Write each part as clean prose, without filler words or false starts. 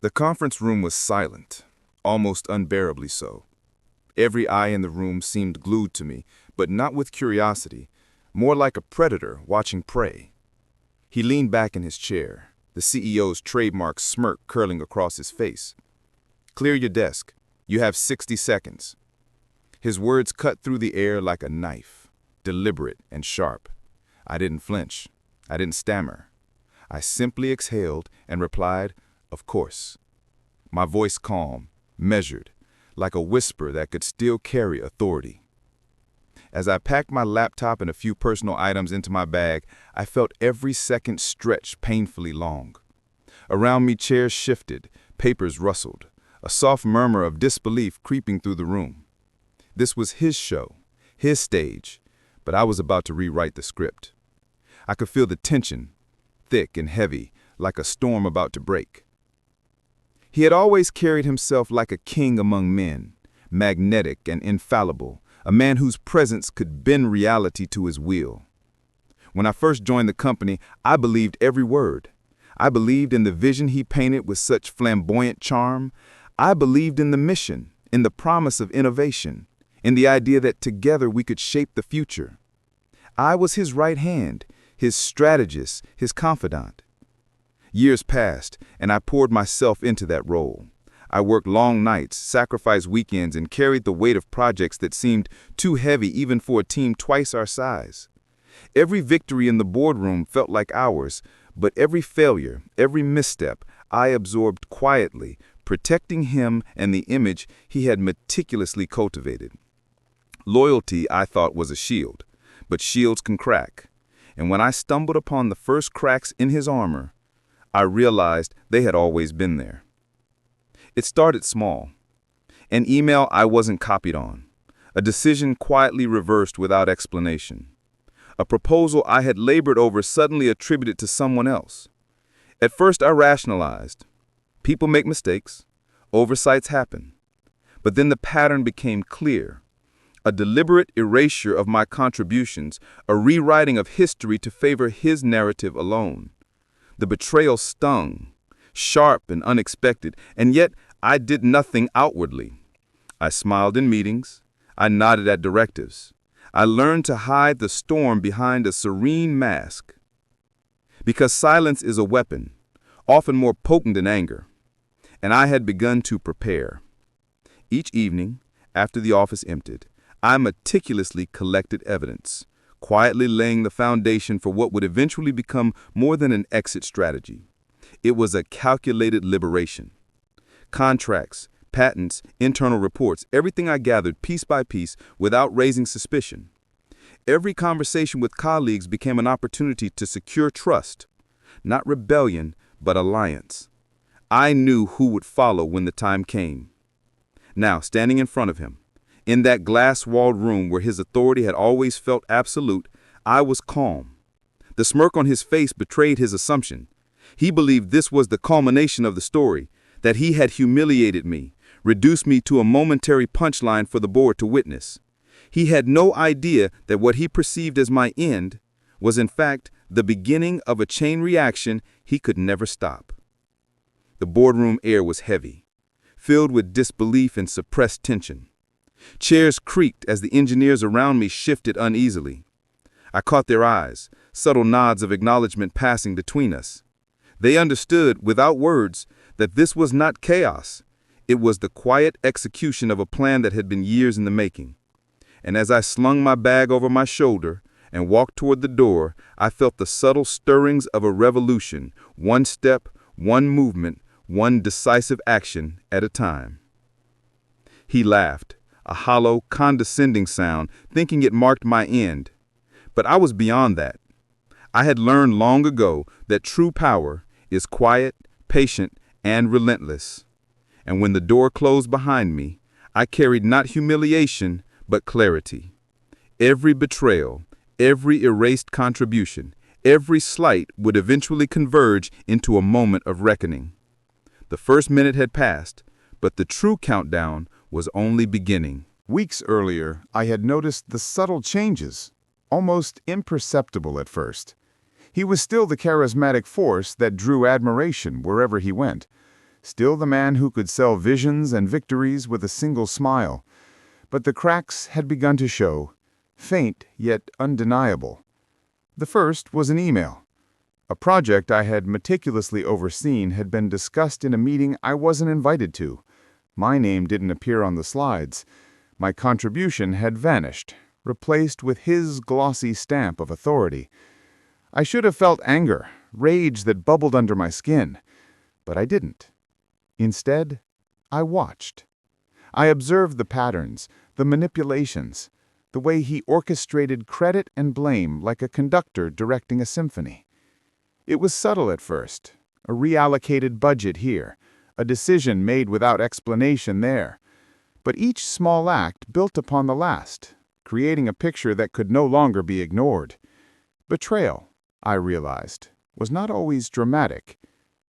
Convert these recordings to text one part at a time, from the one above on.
The conference room was silent, almost unbearably so. Every eye in the room seemed glued to me, but not with curiosity, more like a predator watching prey. He leaned back in his chair, the CEO's trademark smirk curling across his face. "Clear your desk. You have 60 seconds." His words cut through the air like a knife, deliberate and sharp. I didn't flinch. I didn't stammer. I simply exhaled and replied, "Of course." My voice calm, measured, like a whisper that could still carry authority. As I packed my laptop and a few personal items into my bag, I felt every second stretch painfully long. Around me, chairs shifted, papers rustled, a soft murmur of disbelief creeping through the room. This was his show, his stage, but I was about to rewrite the script. I could feel the tension, thick and heavy, like a storm about to break. He had always carried himself like a king among men, magnetic and infallible, a man whose presence could bend reality to his will. When I first joined the company, I believed every word. I believed in the vision he painted with such flamboyant charm. I believed in the mission, in the promise of innovation, in the idea that together we could shape the future. I was his right hand, his strategist, his confidant. Years passed, and I poured myself into that role. I worked long nights, sacrificed weekends, and carried the weight of projects that seemed too heavy even for a team twice our size. Every victory in the boardroom felt like ours, but every failure, every misstep, I absorbed quietly, protecting him and the image he had meticulously cultivated. Loyalty, I thought, was a shield, but shields can crack. And when I stumbled upon the first cracks in his armor, I realized they had always been there. It started small. An email I wasn't copied on. A decision quietly reversed without explanation. A proposal I had labored over suddenly attributed to someone else. At first I rationalized. People make mistakes. Oversights happen. But then the pattern became clear. A deliberate erasure of my contributions, a rewriting of history to favor his narrative alone. The betrayal stung, sharp and unexpected, and yet I did nothing outwardly. I smiled in meetings. I nodded at directives. I learned to hide the storm behind a serene mask. Because silence is a weapon, often more potent than anger, and I had begun to prepare. Each evening, after the office emptied, I meticulously collected evidence, quietly laying the foundation for what would eventually become more than an exit strategy. It was a calculated liberation. Contracts, patents, internal reports, everything I gathered piece by piece without raising suspicion. Every conversation with colleagues became an opportunity to secure trust, not rebellion, but alliance. I knew who would follow when the time came. Now, standing in front of him, in that glass-walled room where his authority had always felt absolute, I was calm. The smirk on his face betrayed his assumption. He believed this was the culmination of the story, that he had humiliated me, reduced me to a momentary punchline for the board to witness. He had no idea that what he perceived as my end was in fact the beginning of a chain reaction he could never stop. The boardroom air was heavy, filled with disbelief and suppressed tension. Chairs creaked as the engineers around me shifted uneasily. I caught their eyes, subtle nods of acknowledgement passing between us. They understood, without words, that this was not chaos. It was the quiet execution of a plan that had been years in the making. And as I slung my bag over my shoulder and walked toward the door, I felt the subtle stirrings of a revolution, one step, one movement, one decisive action at a time. He laughed, a hollow, condescending sound, thinking it marked my end. But I was beyond that. I had learned long ago that true power is quiet, patient, and relentless. And when the door closed behind me, I carried not humiliation, but clarity. Every betrayal, every erased contribution, every slight would eventually converge into a moment of reckoning. The first minute had passed, but the true countdown was only beginning. Weeks earlier, I had noticed the subtle changes, almost imperceptible at first. He was still the charismatic force that drew admiration wherever he went. still the man who could sell visions and victories with a single smile. But the cracks had begun to show, faint yet undeniable. The first was an email. A project I had meticulously overseen had been discussed in a meeting I wasn't invited to. My name didn't appear on the slides. My contribution had vanished, replaced with his glossy stamp of authority. I should have felt anger, rage that bubbled under my skin, but I didn't. Instead, I watched. I observed the patterns, the manipulations, the way he orchestrated credit and blame like a conductor directing a symphony. It was subtle at first, a reallocated budget here, a decision made without explanation there. But each small act built upon the last, creating a picture that could no longer be ignored. Betrayal, I realized, was not always dramatic.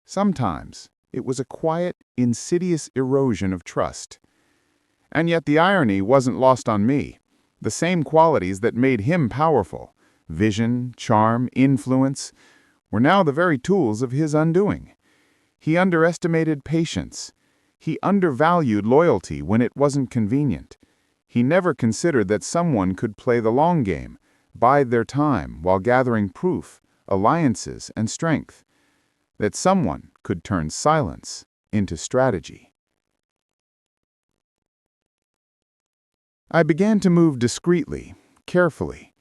Sometimes it was a quiet, insidious erosion of trust. And yet the irony wasn't lost on me. The same qualities that made him powerful, vision, charm, influence, were now the very tools of his undoing. He underestimated patience. He undervalued loyalty when it wasn't convenient. He never considered that someone could play the long game, bide their time while gathering proof, alliances, and strength. That someone could turn silence into strategy. I began to move discreetly, carefully.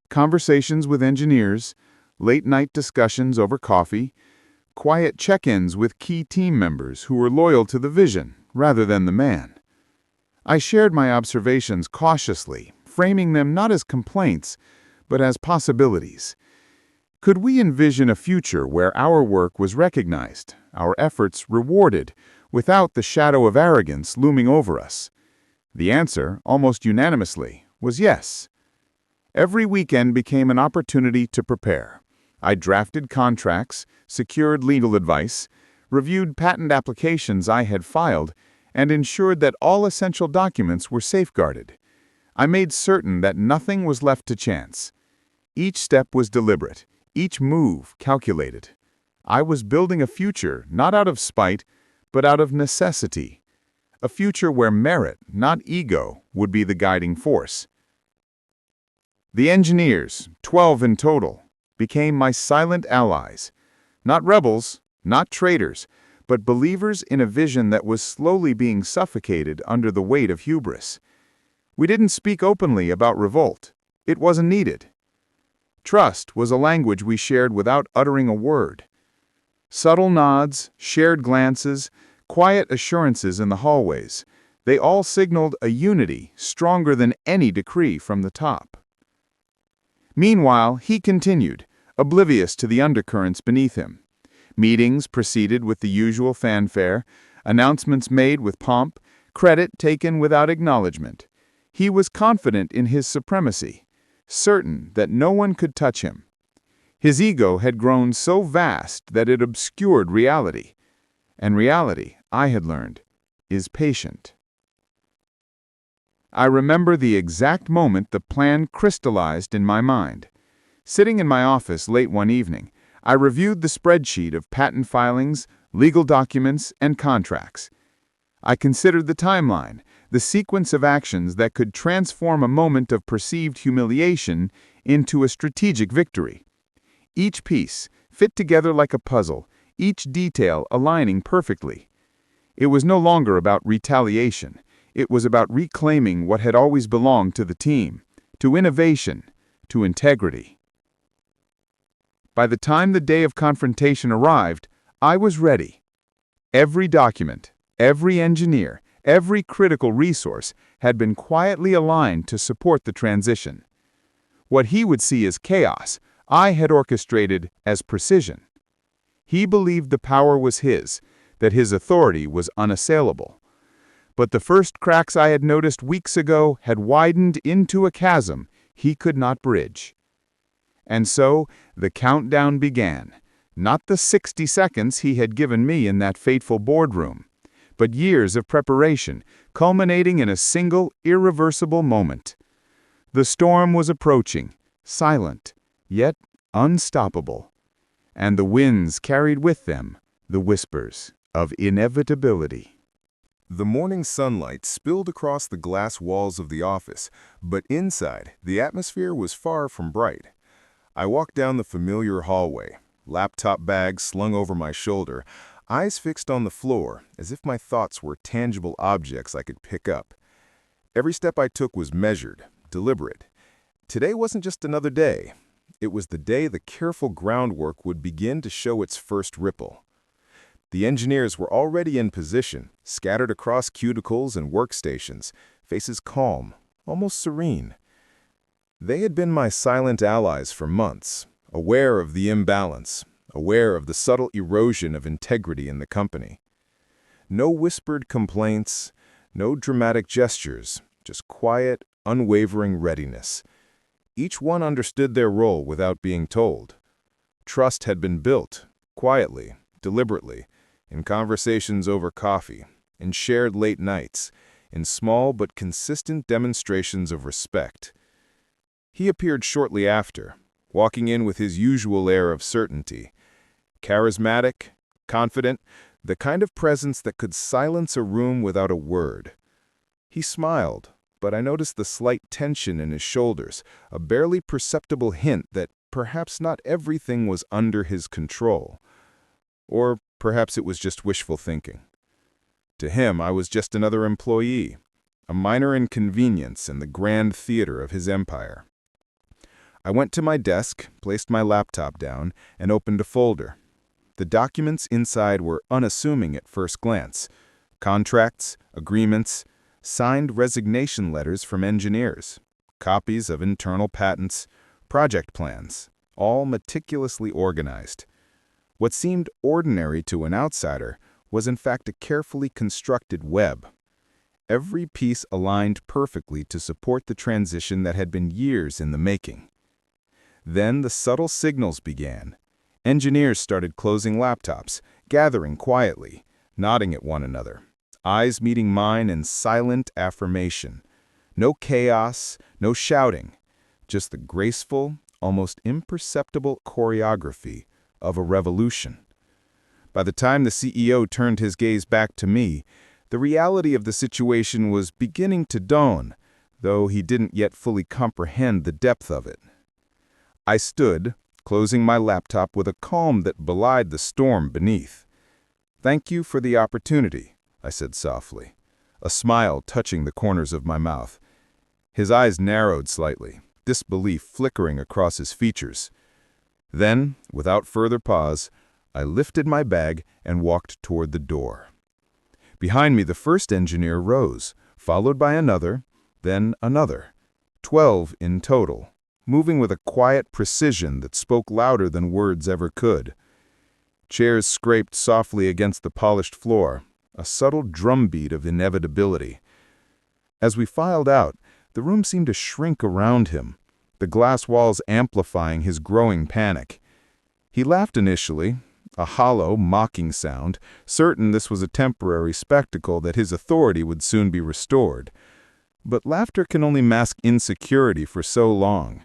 Conversations with engineers, late-night discussions over coffee, quiet check-ins with key team members who were loyal to the vision rather than the man. I shared my observations cautiously, framing them not as complaints, but as possibilities. Could we envision a future where our work was recognized, our efforts rewarded, without the shadow of arrogance looming over us? The answer, almost unanimously, was yes. Every weekend became an opportunity to prepare. I drafted contracts, secured legal advice, reviewed patent applications I had filed, and ensured that all essential documents were safeguarded. I made certain that nothing was left to chance. Each step was deliberate, each move calculated. I was building a future not out of spite, but out of necessity. A future where merit, not ego, would be the guiding force. The engineers, 12 in total, became my silent allies. Not rebels, not traitors, but believers in a vision that was slowly being suffocated under the weight of hubris. We didn't speak openly about revolt. It wasn't needed. Trust was a language we shared without uttering a word. Subtle nods, shared glances, quiet assurances in the hallways, they all signaled a unity stronger than any decree from the top. Meanwhile, he continued, oblivious to the undercurrents beneath him. Meetings proceeded with the usual fanfare, announcements made with pomp, credit taken without acknowledgement. He was confident in his supremacy, certain that no one could touch him. His ego had grown so vast that it obscured reality. And reality, I had learned, is patient. I remember the exact moment the plan crystallized in my mind. Sitting in my office late one evening, I reviewed the spreadsheet of patent filings, legal documents, and contracts. I considered the timeline, the sequence of actions that could transform a moment of perceived humiliation into a strategic victory. Each piece fit together like a puzzle, each detail aligning perfectly. It was no longer about retaliation. It was about reclaiming what had always belonged to the team, to innovation, to integrity. By the time the day of confrontation arrived, I was ready. Every document, every engineer, every critical resource had been quietly aligned to support the transition. What he would see as chaos, I had orchestrated as precision. He believed the power was his, that his authority was unassailable. But the first cracks I had noticed weeks ago had widened into a chasm he could not bridge. And so the countdown began, not the 60 seconds he had given me in that fateful boardroom, but years of preparation, culminating in a single, irreversible moment. The storm was approaching, silent, yet unstoppable. And the winds carried with them the whispers of inevitability. The morning sunlight spilled across the glass walls of the office, but inside, the atmosphere was far from bright. I walked down the familiar hallway, laptop bag slung over my shoulder, eyes fixed on the floor, as if my thoughts were tangible objects I could pick up. Every step I took was measured, deliberate. Today wasn't just another day. It was the day the careful groundwork would begin to show its first ripple. The engineers were already in position, scattered across cuticles and workstations, faces calm, almost serene. They had been my silent allies for months, aware of the imbalance, aware of the subtle erosion of integrity in the company. No whispered complaints, no dramatic gestures, just quiet, unwavering readiness. Each one understood their role without being told. Trust had been built, quietly, deliberately, in conversations over coffee, in shared late nights, in small but consistent demonstrations of respect. He appeared shortly after, walking in with his usual air of certainty. Charismatic, confident, the kind of presence that could silence a room without a word. He smiled, but I noticed the slight tension in his shoulders, a barely perceptible hint that perhaps not everything was under his control. Or perhaps it was just wishful thinking. To him, I was just another employee, a minor inconvenience in the grand theater of his empire. I went to my desk, placed my laptop down, and opened a folder. The documents inside were unassuming at first glance. Contracts, agreements, signed resignation letters from engineers, copies of internal patents, project plans, all meticulously organized. What seemed ordinary to an outsider was in fact a carefully constructed web. Every piece aligned perfectly to support the transition that had been years in the making. Then the subtle signals began. Engineers started closing laptops, gathering quietly, nodding at one another, eyes meeting mine in silent affirmation. No chaos, no shouting, just the graceful, almost imperceptible choreography of a revolution. By the time the CEO turned his gaze back to me, the reality of the situation was beginning to dawn, though he didn't yet fully comprehend the depth of it. I stood, closing my laptop with a calm that belied the storm beneath. "Thank you for the opportunity," I said softly, a smile touching the corners of my mouth. His eyes narrowed slightly, disbelief flickering across his features. Then, without further pause, I lifted my bag and walked toward the door. Behind me, the first engineer rose, followed by another, then another. 12 in total, moving with a quiet precision that spoke louder than words ever could. Chairs scraped softly against the polished floor, a subtle drumbeat of inevitability. As we filed out, the room seemed to shrink around him, the glass walls amplifying his growing panic. He laughed initially, a hollow, mocking sound, certain this was a temporary spectacle that his authority would soon be restored. But laughter can only mask insecurity for so long.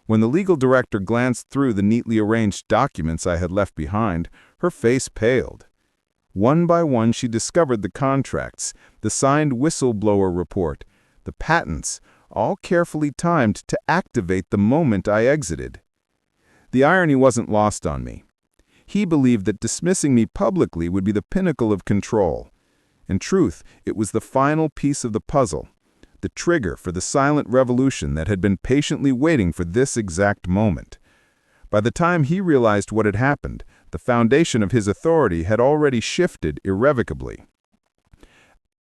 When the legal director glanced through the neatly arranged documents I had left behind, her face paled. One by one she discovered the contracts, the signed whistleblower report, the patents, all carefully timed to activate the moment I exited. The irony wasn't lost on me. He believed that dismissing me publicly would be the pinnacle of control. In truth, it was the final piece of the puzzle, the trigger for the silent revolution that had been patiently waiting for this exact moment. By the time he realized what had happened, the foundation of his authority had already shifted irrevocably.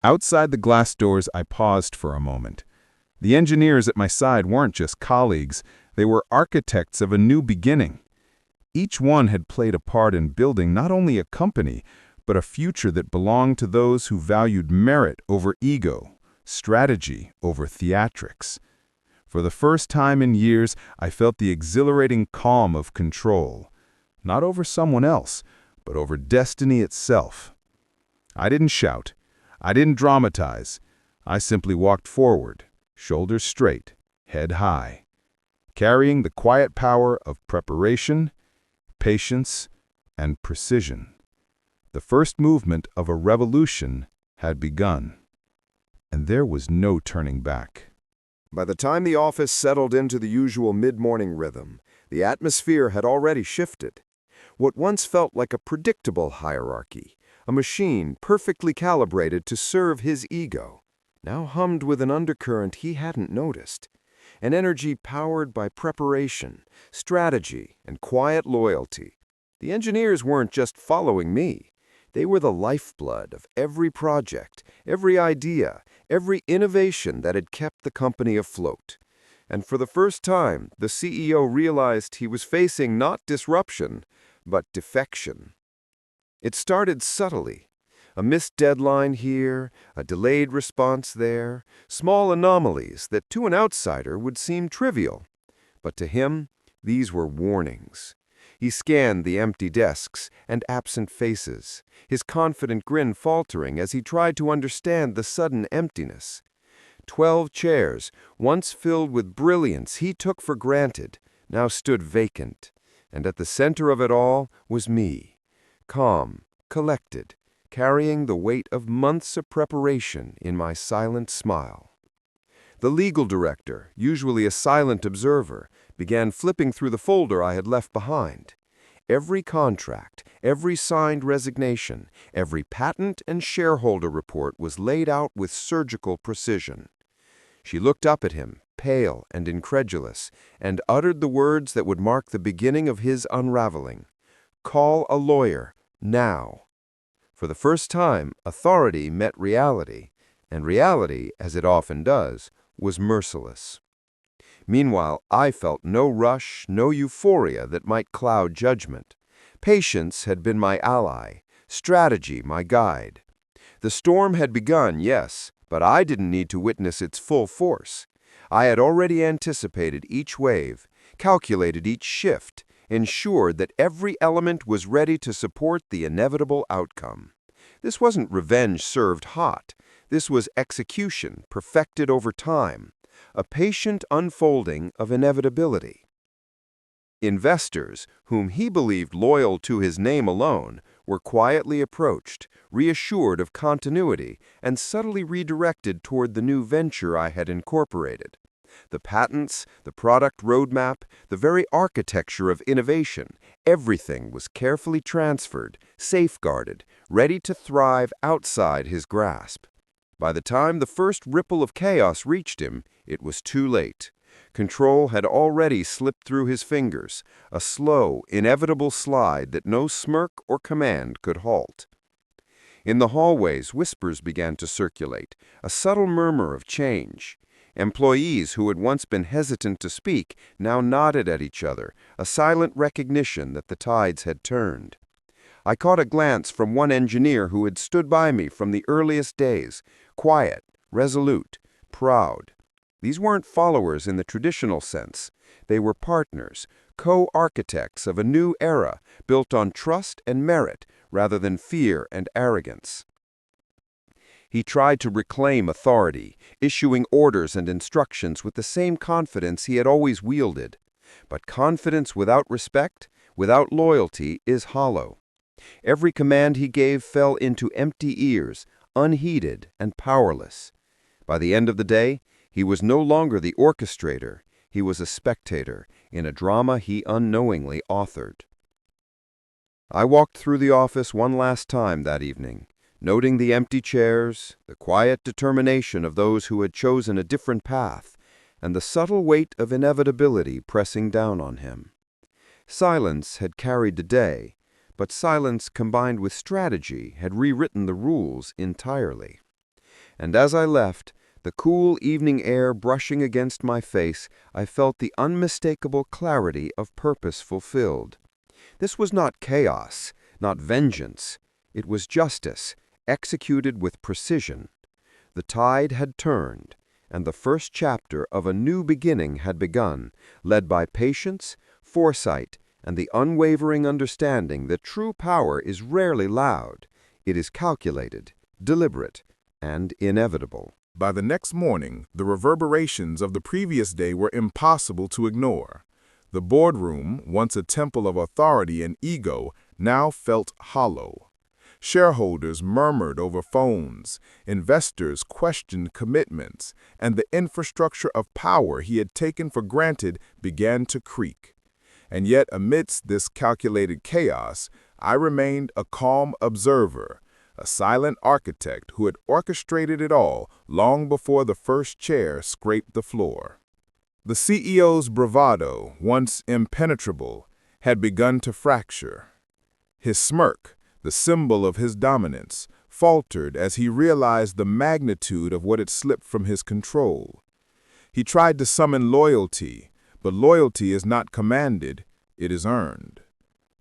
Outside the glass doors, I paused for a moment. The engineers at my side weren't just colleagues, they were architects of a new beginning. Each one had played a part in building not only a company, but a future that belonged to those who valued merit over ego, strategy over theatrics. For the first time in years, I felt the exhilarating calm of control, not over someone else, but over destiny itself. I didn't shout. I didn't dramatize. I simply walked forward, shoulders straight, head high, carrying the quiet power of preparation, patience, and precision. The first movement of a revolution had begun, and there was no turning back. By the time the office settled into the usual mid-morning rhythm, the atmosphere had already shifted. What once felt like a predictable hierarchy, a machine perfectly calibrated to serve his ego, now hummed with an undercurrent he hadn't noticed. An energy powered by preparation, strategy, and quiet loyalty. The engineers weren't just following me. They were the lifeblood of every project, every idea, every innovation that had kept the company afloat. And for the first time, the CEO realized he was facing not disruption, but defection. It started subtly. A missed deadline here, a delayed response there, small anomalies that to an outsider would seem trivial. But to him, these were warnings. He scanned the empty desks and absent faces, his confident grin faltering as he tried to understand the sudden emptiness. 12 chairs, once filled with brilliance he took for granted, now stood vacant. And at the center of it all was me, calm, collected, carrying the weight of months of preparation in my silent smile. The legal director, usually a silent observer, began flipping through the folder I had left behind. Every contract, every signed resignation, every patent and shareholder report was laid out with surgical precision. She looked up at him, pale and incredulous, and uttered the words that would mark the beginning of his unraveling. "Call a lawyer, now." For the first time, authority met reality, and reality, as it often does, was merciless. Meanwhile, I felt no rush, no euphoria that might cloud judgment. Patience had been my ally, strategy my guide. The storm had begun, yes, but I didn't need to witness its full force. I had already anticipated each wave, calculated each shift, ensured that every element was ready to support the inevitable outcome. This wasn't revenge served hot. This was execution perfected over time, a patient unfolding of inevitability. Investors, whom he believed loyal to his name alone, were quietly approached, reassured of continuity, and subtly redirected toward the new venture I had incorporated. The patents, the product roadmap, the very architecture of innovation, everything was carefully transferred, safeguarded, ready to thrive outside his grasp. By the time the first ripple of chaos reached him, it was too late. Control had already slipped through his fingers, a slow, inevitable slide that no smirk or command could halt. In the hallways, whispers began to circulate, a subtle murmur of change. Employees who had once been hesitant to speak now nodded at each other, a silent recognition that the tides had turned. I caught a glance from one engineer who had stood by me from the earliest days, quiet, resolute, proud. These weren't followers in the traditional sense. They were partners, co-architects of a new era built on trust and merit rather than fear and arrogance. He tried to reclaim authority, issuing orders and instructions with the same confidence he had always wielded. But confidence without respect, without loyalty, is hollow. Every command he gave fell into empty ears, unheeded and powerless. By the end of the day, he was no longer the orchestrator, he was a spectator in a drama he unknowingly authored. I walked through the office one last time that evening, noting the empty chairs, the quiet determination of those who had chosen a different path, and the subtle weight of inevitability pressing down on him. Silence had carried the day, but silence combined with strategy had rewritten the rules entirely. And as I left, the cool evening air brushing against my face, I felt the unmistakable clarity of purpose fulfilled. This was not chaos, not vengeance. It was justice, executed with precision. The tide had turned, and the first chapter of a new beginning had begun, led by patience, foresight, and the unwavering understanding that true power is rarely loud. It is calculated, deliberate, and inevitable. By the next morning, the reverberations of the previous day were impossible to ignore. The boardroom, once a temple of authority and ego, now felt hollow. Shareholders murmured over phones, investors questioned commitments, and the infrastructure of power he had taken for granted began to creak. And yet, amidst this calculated chaos, I remained a calm observer, a silent architect who had orchestrated it all long before the first chair scraped the floor. The CEO's bravado, once impenetrable, had begun to fracture. His smirk, the symbol of his dominance, faltered as he realized the magnitude of what had slipped from his control. He tried to summon loyalty, but loyalty is not commanded, it is earned.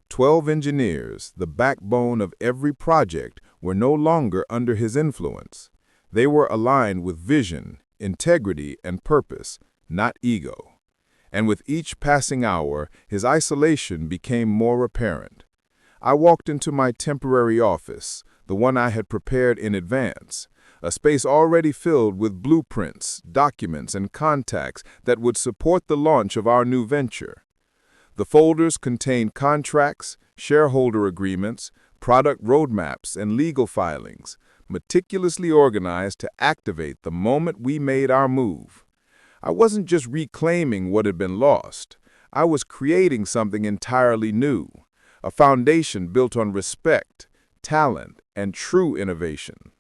12 engineers, the backbone of every project, were no longer under his influence. They were aligned with vision, integrity, and purpose, not ego. And with each passing hour, his isolation became more apparent. I walked into my temporary office, the one I had prepared in advance, a space already filled with blueprints, documents, and contacts that would support the launch of our new venture. The folders contained contracts, shareholder agreements, product roadmaps, and legal filings, meticulously organized to activate the moment we made our move. I wasn't just reclaiming what had been lost. I was creating something entirely new. A foundation built on respect, talent, and true innovation.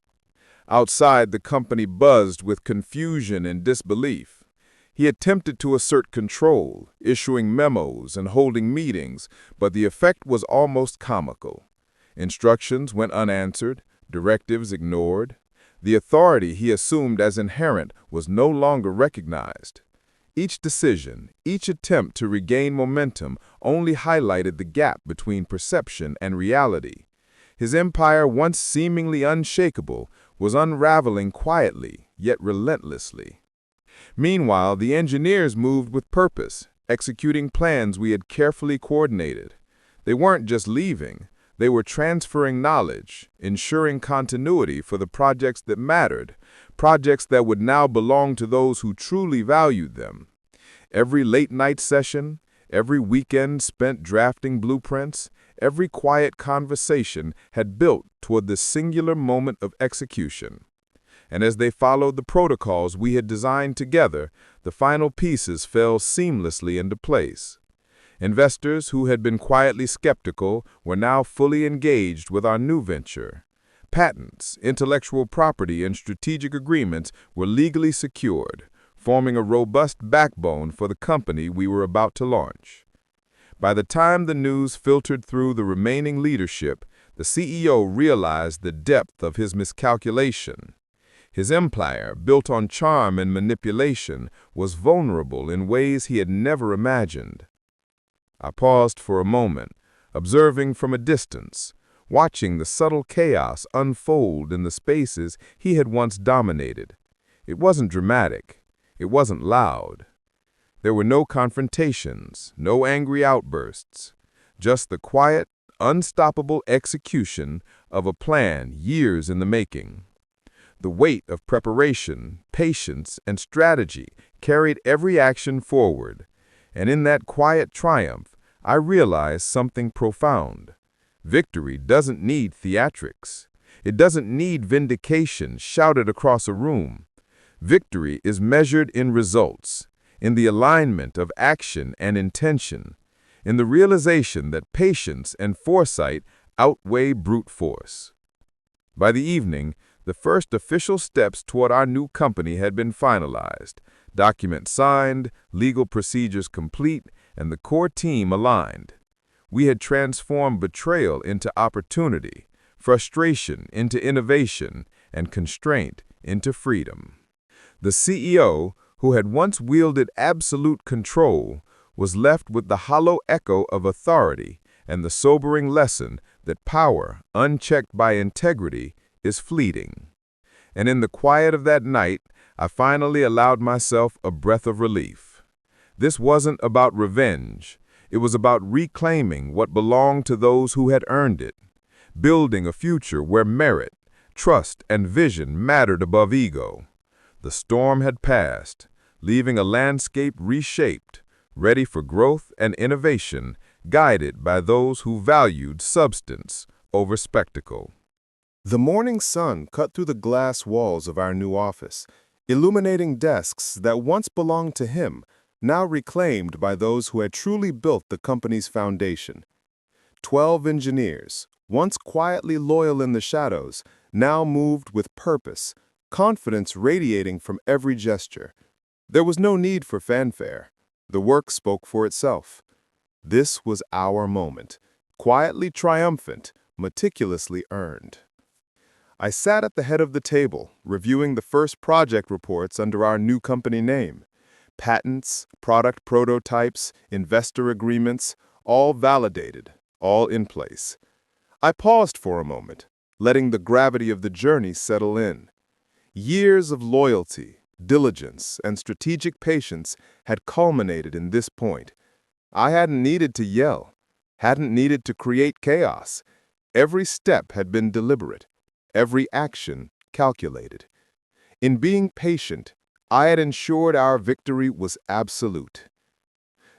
Outside, the company buzzed with confusion and disbelief. He attempted to assert control, issuing memos and holding meetings, but the effect was almost comical. Instructions went unanswered, directives ignored. The authority he assumed as inherent was no longer recognized. Each decision, each attempt to regain momentum only highlighted the gap between perception and reality. His empire, once seemingly unshakable, was unraveling quietly, yet relentlessly. Meanwhile, the engineers moved with purpose, executing plans we had carefully coordinated. They weren't just leaving, they were transferring knowledge, ensuring continuity for the projects that mattered, projects that would now belong to those who truly valued them. Every late-night session, every weekend spent drafting blueprints, every quiet conversation had built toward the singular moment of execution. And as they followed the protocols we had designed together, the final pieces fell seamlessly into place. Investors who had been quietly skeptical were now fully engaged with our new venture. Patents, intellectual property, and strategic agreements were legally secured, forming a robust backbone for the company we were about to launch. By the time the news filtered through the remaining leadership, the CEO realized the depth of his miscalculation. His empire, built on charm and manipulation, was vulnerable in ways he had never imagined. I paused for a moment, observing from a distance, watching the subtle chaos unfold in the spaces he had once dominated. It wasn't dramatic. It wasn't loud. There were no confrontations, no angry outbursts, just the quiet, unstoppable execution of a plan years in the making. The weight of preparation, patience, and strategy carried every action forward, and in that quiet triumph, I realized something profound. Victory doesn't need theatrics. It doesn't need vindication shouted across a room. Victory is measured in results, in the alignment of action and intention, in the realization that patience and foresight outweigh brute force. By the evening, the first official steps toward our new company had been finalized, documents signed, legal procedures complete, and the core team aligned. We had transformed betrayal into opportunity, frustration into innovation, and constraint into freedom. The CEO, who had once wielded absolute control, was left with the hollow echo of authority and the sobering lesson that power, unchecked by integrity, is fleeting. And in the quiet of that night, I finally allowed myself a breath of relief. This wasn't about revenge. It was about reclaiming what belonged to those who had earned it, building a future where merit, trust, and vision mattered above ego. The storm had passed, leaving a landscape reshaped, ready for growth and innovation, guided by those who valued substance over spectacle. The morning sun cut through the glass walls of our new office, illuminating desks that once belonged to him, now reclaimed by those who had truly built the company's foundation. 12 engineers, once quietly loyal in the shadows, now moved with purpose, confidence radiating from every gesture. There was no need for fanfare. The work spoke for itself. This was our moment, quietly triumphant, meticulously earned. I sat at the head of the table, reviewing the first project reports under our new company name. Patents, product prototypes, investor agreements, all validated, all in place. I paused for a moment, letting the gravity of the journey settle in. Years of loyalty, diligence, and strategic patience had culminated in this point. I hadn't needed to yell, hadn't needed to create chaos. Every step had been deliberate, every action calculated. In being patient, I had ensured our victory was absolute.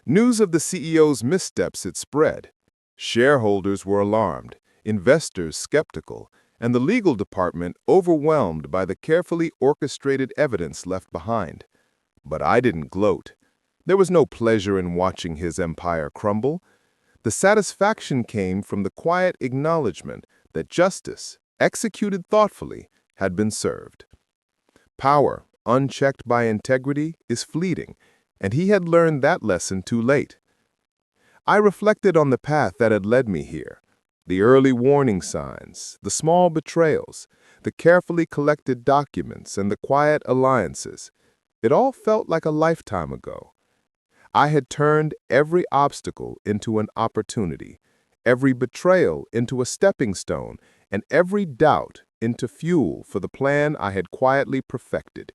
News of the CEO's missteps had spread. Shareholders were alarmed, investors skeptical, and the legal department overwhelmed by the carefully orchestrated evidence left behind. But I didn't gloat. There was no pleasure in watching his empire crumble. The satisfaction came from the quiet acknowledgement that justice, executed thoughtfully, had been served. Power, unchecked by integrity, is fleeting, and he had learned that lesson too late. I reflected on the path that had led me here, the early warning signs, the small betrayals, the carefully collected documents, and the quiet alliances. It all felt like a lifetime ago. I had turned every obstacle into an opportunity, every betrayal into a stepping stone, and every doubt into fuel for the plan I had quietly perfected.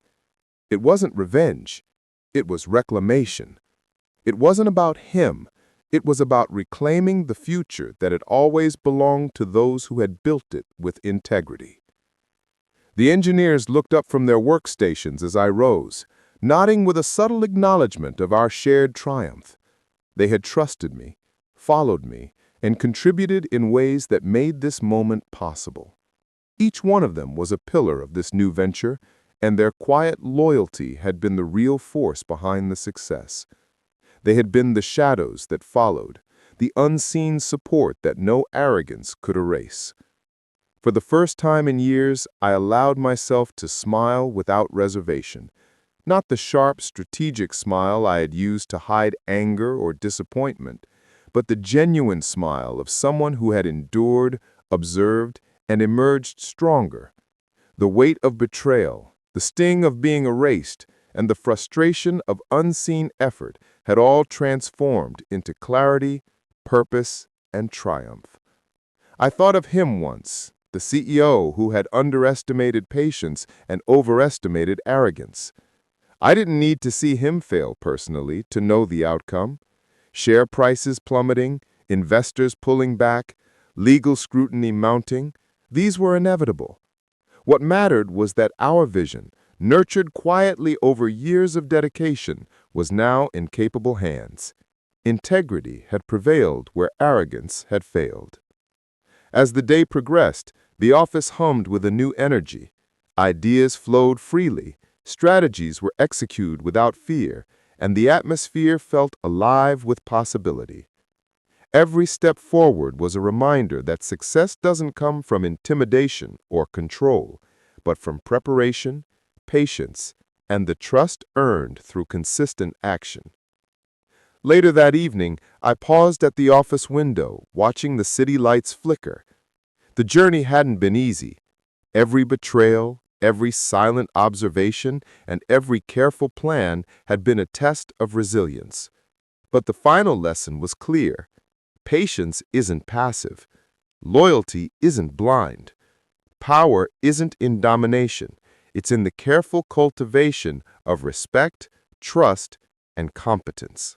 It wasn't revenge. It was reclamation. It wasn't about him. It was about reclaiming the future that had always belonged to those who had built it with integrity. The engineers looked up from their workstations as I rose, nodding with a subtle acknowledgement of our shared triumph. They had trusted me, followed me, and contributed in ways that made this moment possible. Each one of them was a pillar of this new venture, and their quiet loyalty had been the real force behind the success. They had been the shadows that followed, the unseen support that no arrogance could erase. For the first time in years, I allowed myself to smile without reservation, not the sharp, strategic smile I had used to hide anger or disappointment, but the genuine smile of someone who had endured, observed, and emerged stronger. The weight of betrayal, the sting of being erased, and the frustration of unseen effort had all transformed into clarity, purpose, and triumph. I thought of him once, the CEO who had underestimated patience and overestimated arrogance. I didn't need to see him fail personally to know the outcome. Share prices plummeting, investors pulling back, legal scrutiny mounting, these were inevitable. What mattered was that our vision, nurtured quietly over years of dedication, was now in capable hands. Integrity had prevailed where arrogance had failed. As the day progressed, the office hummed with a new energy. Ideas flowed freely, strategies were executed without fear, and the atmosphere felt alive with possibility. Every step forward was a reminder that success doesn't come from intimidation or control, but from preparation, patience, and the trust earned through consistent action. Later that evening, I paused at the office window, watching the city lights flicker. The journey hadn't been easy. Every betrayal, every silent observation, and every careful plan had been a test of resilience. But the final lesson was clear. Patience isn't passive. Loyalty isn't blind. Power isn't in domination. It's in the careful cultivation of respect, trust, and competence.